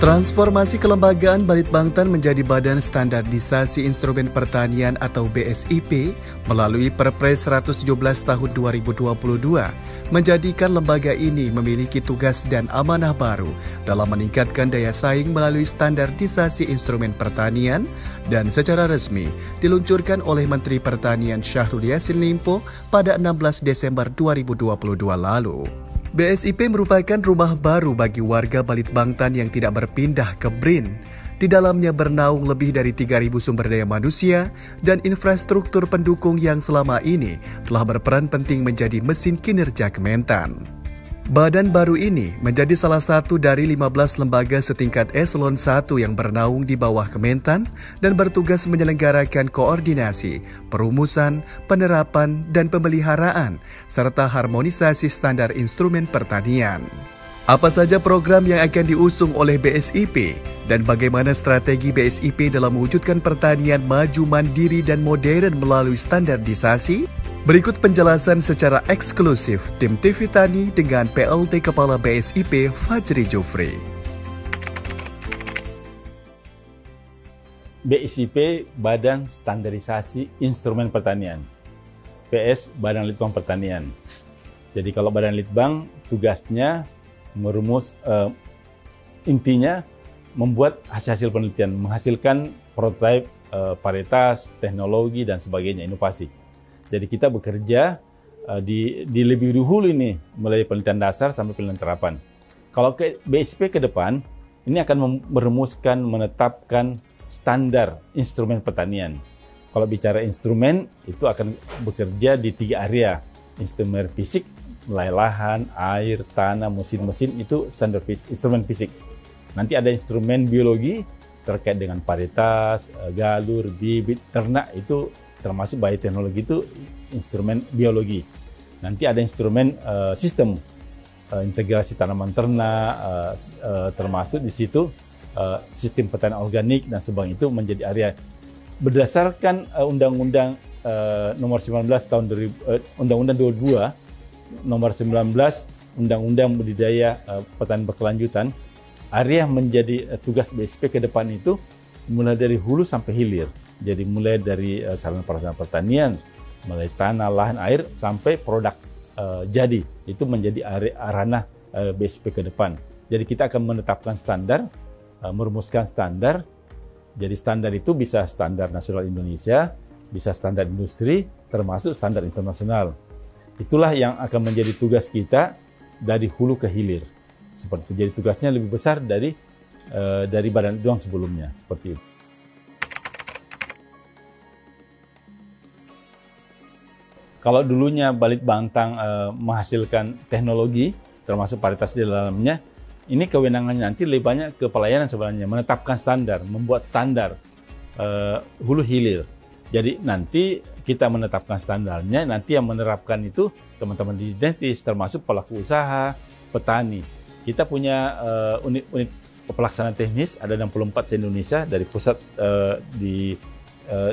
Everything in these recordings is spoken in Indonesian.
Transformasi kelembagaan Balitbangtan menjadi Badan Standarisasi Instrumen Pertanian atau BSIP melalui Perpres 117 tahun 2022 menjadikan lembaga ini memiliki tugas dan amanah baru dalam meningkatkan daya saing melalui standarisasi instrumen pertanian dan secara resmi diluncurkan oleh Menteri Pertanian Syahrul Yassin Limpo pada 16 Desember 2022 lalu. BSIP merupakan rumah baru bagi warga Balitbangtan yang tidak berpindah ke BRIN. Di dalamnya bernaung lebih dari 3.000 sumber daya manusia dan infrastruktur pendukung yang selama ini telah berperan penting menjadi mesin kinerja Kementan. Badan baru ini menjadi salah satu dari 15 lembaga setingkat eselon 1 yang bernaung di bawah Kementan dan bertugas menyelenggarakan koordinasi, perumusan, penerapan, dan pemeliharaan, serta harmonisasi standar instrumen pertanian. Apa saja program yang akan diusung oleh BSIP dan bagaimana strategi BSIP dalam mewujudkan pertanian maju mandiri dan modern melalui standarisasi? Berikut penjelasan secara eksklusif tim TV Tani dengan PLT Kepala BSIP Fajri Jufri. BSIP Badan Standarisasi Instrumen Pertanian, PS Badan Litbang Pertanian. Jadi kalau Badan Litbang tugasnya merumus intinya membuat hasil penelitian, menghasilkan prototipe, varietas, teknologi dan sebagainya, inovasi. Jadi kita bekerja di lebih dahulu ini, mulai penelitian dasar sampai penelitian terapan. Kalau ke BSIP ke depan, ini akan merumuskan, menetapkan standar instrumen pertanian. Kalau bicara instrumen, itu akan bekerja di 3 area. Instrumen fisik, mulai lahan, air, tanah, mesin-mesin, itu standar instrumen fisik. Nanti ada instrumen biologi terkait dengan varietas, galur, bibit, ternak, itu termasuk bioteknologi itu instrumen biologi. Nanti ada instrumen sistem integrasi tanaman ternak, termasuk di situ sistem pertanian organik dan sebagainya, itu menjadi area berdasarkan Undang-Undang Nomor 19 tahun Undang-Undang 22 Nomor 19 Undang-Undang Budidaya Pertanian Berkelanjutan. Area menjadi tugas BSIP ke depan itu mulai dari hulu sampai hilir. Jadi mulai dari sarana prasarana pertanian, mulai tanah, lahan, air, sampai produk jadi. Itu menjadi ranah BSIP ke depan. Jadi kita akan menetapkan standar, merumuskan standar. Jadi standar itu bisa standar nasional Indonesia, bisa standar industri, termasuk standar internasional. Itulah yang akan menjadi tugas kita dari hulu ke hilir. Seperti itu. Jadi tugasnya lebih besar dari Badan Litbang sebelumnya. Seperti itu. Kalau dulunya Balitbangtan menghasilkan teknologi, termasuk varietas di dalamnya, ini kewenangannya nanti lebih banyak ke pelayanan sebenarnya, menetapkan standar, membuat standar hulu hilir. Jadi nanti kita menetapkan standarnya, nanti yang menerapkan itu teman-teman di Dentis, termasuk pelaku usaha, petani. Kita punya unit-unit pelaksanaan teknis, ada 64 se-Indonesia, dari pusat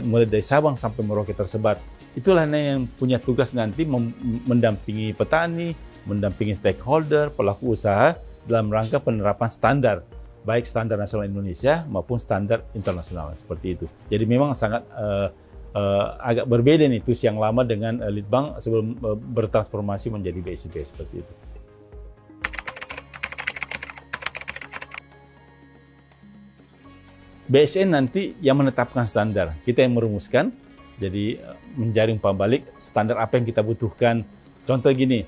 mulai dari Sabang sampai Merauke tersebar. Itulah yang punya tugas nanti mendampingi petani, mendampingi stakeholder, pelaku usaha dalam rangka penerapan standar, baik standar nasional Indonesia maupun standar internasional, seperti itu. Jadi memang sangat agak berbeda nih TUS yang lama dengan Litbang sebelum bertransformasi menjadi BSIP, seperti itu. BSN nanti yang menetapkan standar, kita yang merumuskan. Jadi menjaring umpan balik standar apa yang kita butuhkan. Contoh gini,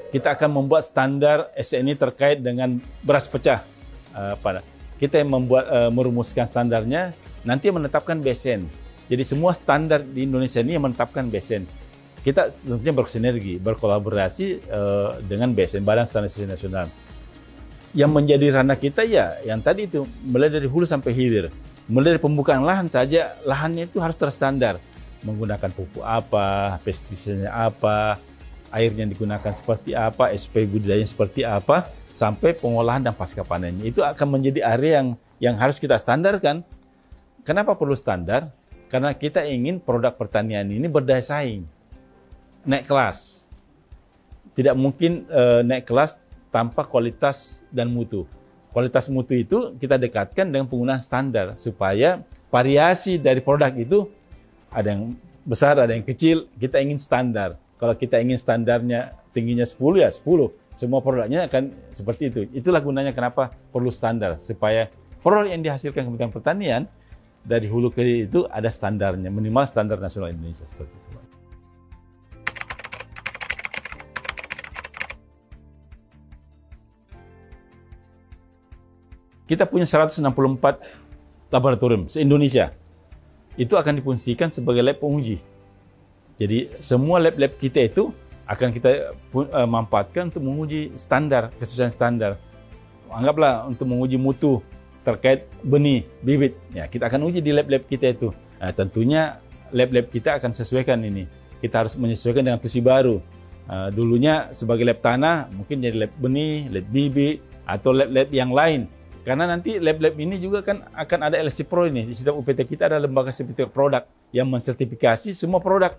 kita akan membuat standar SNI terkait dengan beras pecah. Kita yang merumuskan standarnya, nanti yang menetapkan BSN. Jadi semua standar di Indonesia ini yang menetapkan BSN. Kita tentunya bersinergi, berkolaborasi dengan BSN, Badan Standarisasi Nasional. Yang menjadi ranah kita ya, yang tadi itu, mulai dari hulu sampai hilir. Mulai dari pembukaan lahan saja, lahannya itu harus terstandar. Menggunakan pupuk apa, pestisida apa, airnya digunakan seperti apa, SP budidayanya seperti apa, sampai pengolahan dan pasca panennya. Itu akan menjadi area yang harus kita standarkan. Kenapa perlu standar? Karena kita ingin produk pertanian ini berdaya saing, naik kelas. Tidak mungkin naik kelas tanpa kualitas dan mutu. kualitas mutu itu kita dekatkan dengan penggunaan standar supaya variasi dari produk itu ada yang besar, ada yang kecil, kita ingin standar. Kalau kita ingin standarnya tingginya 10 ya 10. Semua produknya akan seperti itu. Itulah gunanya kenapa perlu standar, supaya produk yang dihasilkan Kementerian Pertanian dari hulu ke hilir itu ada standarnya, minimal standar nasional Indonesia seperti itu. Kita punya 164 laboratorium se-Indonesia. Itu akan difungsikan sebagai lab penguji. Jadi semua lab-lab kita itu akan kita manfaatkan untuk menguji standar, kesesuaian standar. Anggaplah untuk menguji mutu terkait benih, bibit. Ya, kita akan uji di lab-lab kita itu. Nah, tentunya lab-lab kita akan sesuaikan ini. Kita harus menyesuaikan dengan tusi baru. Dulunya sebagai lab tanah, mungkin jadi lab benih, lab bibit, atau lab-lab yang lain. Karena nanti lab-lab ini juga kan akan ada LC Pro ini. Di setiap UPT kita ada lembaga sertifikat produk yang mensertifikasi semua produk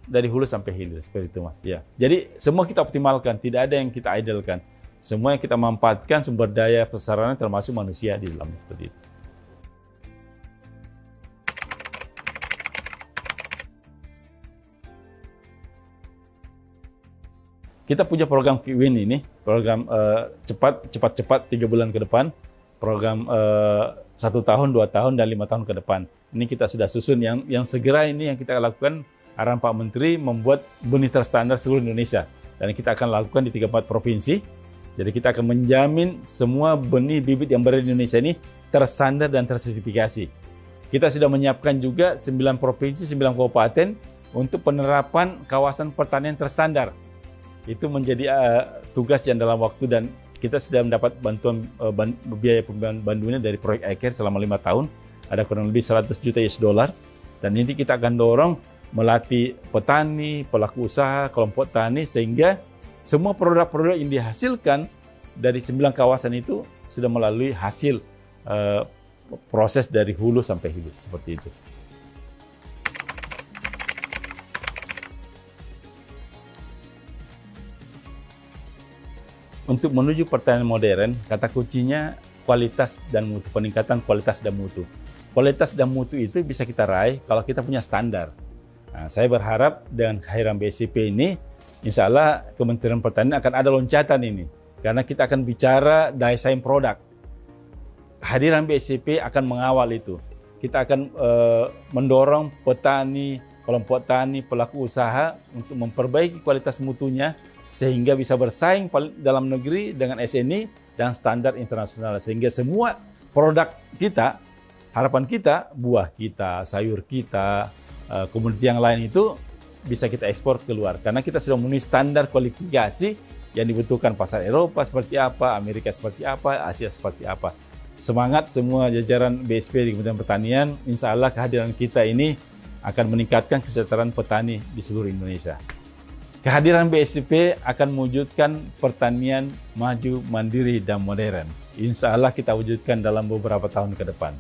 dari hulu sampai hilir, seperti itu Mas. Ya. Jadi semua kita optimalkan, tidak ada yang kita idlekan. Semua yang kita manfaatkan sumber daya prasarana termasuk manusia di dalamnya, seperti itu. Kita punya program KIWIN ini, program cepat 3 bulan ke depan, program 1 tahun, 2 tahun, dan 5 tahun ke depan. Ini kita sudah susun yang segera ini yang kita lakukan, arahan Pak Menteri membuat benih terstandar seluruh Indonesia. Dan kita akan lakukan di 34 provinsi. Jadi kita akan menjamin semua benih bibit yang berada di Indonesia ini terstandar dan tersertifikasi. Kita sudah menyiapkan juga 9 provinsi, 9 kabupaten untuk penerapan kawasan pertanian terstandar. Itu menjadi tugas yang dalam waktu, dan kita sudah mendapat bantuan biaya pembangunannya dari proyek iCare selama 5 tahun. Ada kurang lebih 100 juta US$. Dan ini kita akan dorong melatih petani, pelaku usaha, kelompok tani, sehingga semua produk-produk yang dihasilkan dari 9 kawasan itu sudah melalui hasil proses dari hulu sampai hilir, seperti itu. Untuk menuju pertanian modern, kata kuncinya kualitas dan mutu, peningkatan kualitas dan mutu. Kualitas dan mutu itu bisa kita raih kalau kita punya standar. Nah, saya berharap dengan kehadiran BSIP ini, insya Allah Kementerian Pertanian akan ada loncatan ini. Karena kita akan bicara daya saing produk. Kehadiran BSIP akan mengawal itu. Kita akan mendorong petani, kelompok tani, pelaku usaha untuk memperbaiki kualitas mutunya, sehingga bisa bersaing dalam negeri dengan SNI dan standar internasional. Sehingga semua produk kita, harapan kita, buah kita, sayur kita, komoditi yang lain itu bisa kita ekspor keluar. Karena kita sudah memenuhi standar kualifikasi yang dibutuhkan pasar Eropa seperti apa, Amerika seperti apa, Asia seperti apa. Semangat semua jajaran BSP di Kementerian Pertanian, insya Allah kehadiran kita ini akan meningkatkan kesejahteraan petani di seluruh Indonesia. Kehadiran BSIP akan mewujudkan pertanian maju, mandiri, dan modern. Insya Allah kita wujudkan dalam beberapa tahun ke depan.